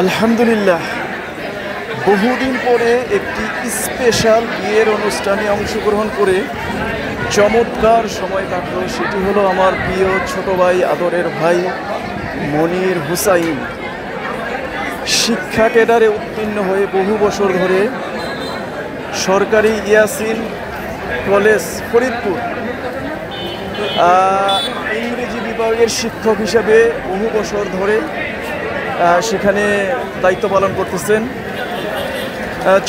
আলহামদুলিল্লাহ, বহুদিন পরে একটি স্পেশাল বিয়ের অনুষ্ঠানে অংশগ্রহণ করে চমৎকার সময় কাটলো। সেটি হলো আমার প্রিয় ছোট ভাই, আদরের ভাই মনির হুসাইন। শিক্ষা ক্যাডারে উত্তীর্ণ হয়ে বহু বছর ধরে সরকারি ইয়াসিন কলেজ ফরিদপুর ইংরেজি বিভাগের শিক্ষক হিসেবে বহু বছর ধরে সেখানে দায়িত্ব পালন করতেছেন।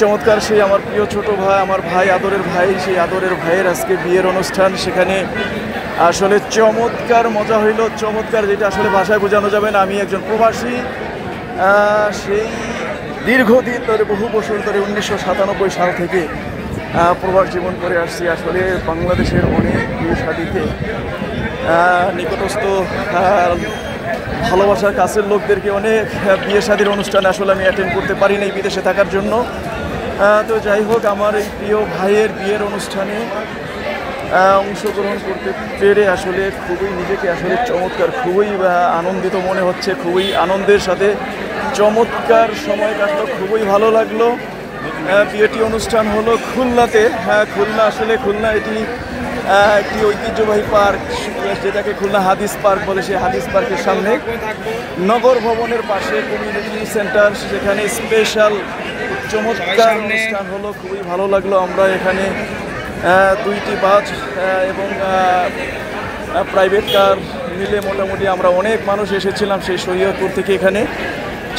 চমৎকার সেই আমার প্রিয় ছোট ভাই, আমার ভাই, আদরের ভাই, সেই আদরের ভাইয়ের আজকে বিয়ের অনুষ্ঠান। সেখানে আসলে চমৎকার মজা হইল, চমৎকার, যেটা আসলে ভাষায় বোঝানো যাবে না। আমি একজন প্রবাসী, সেই দীর্ঘদিন ধরে, বহু বছর ধরে 1997 সাল থেকে প্রবাস জীবন করে আসছি। আসলে বাংলাদেশের অনেক বিয়ে শাদিতে নিকটস্থ ভালোবাসার কাছের লোকদেরকে অনেক বিয়ে শাদির অনুষ্ঠানে আসলে আমি অ্যাটেন্ড করতে পারি নাই বিদেশে থাকার জন্য। তো যাই হোক, আমার এই প্রিয় ভাইয়ের বিয়ের অনুষ্ঠানে অংশগ্রহণ করতে পেরে আসলে খুবই নিজেকে আসলে চমৎকার, খুবই আনন্দিত মনে হচ্ছে। খুবই আনন্দের সাথে চমৎকার সময় কাটলো, খুবই ভালো লাগলো। বিয়েটি অনুষ্ঠান হলো খুলনাতে। খুলনা, আসলে খুলনা এটি একটি ঐতিহ্যবাহী পার্ক, যেটাকে খুলনা হাদিস পার্ক বলে। সেই হাদিস পার্কের সামনে নগর ভবনের পাশে কমিউনিটি সেন্টার, সেখানে স্পেশাল চমৎকার অনুষ্ঠান হলো, খুবই ভালো লাগলো। আমরা এখানে 2টি বাস এবং প্রাইভেট কার মিলে মোটামুটি আমরা অনেক মানুষ এসেছিলাম সেই শরীয়তপুর থেকে। এখানে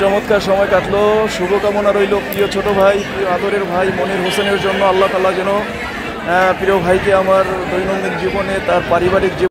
চমৎকার সময় কাটলো। শুভকামনা রইল প্রিয় ছোট ভাই, প্রিয় আদরের ভাই মনির হোসেনের জন্য। আল্লাহ তাআলা যেন প্রিয় ভাইকে আমার দৈনন্দিন জীবনে, তার পারিবারিক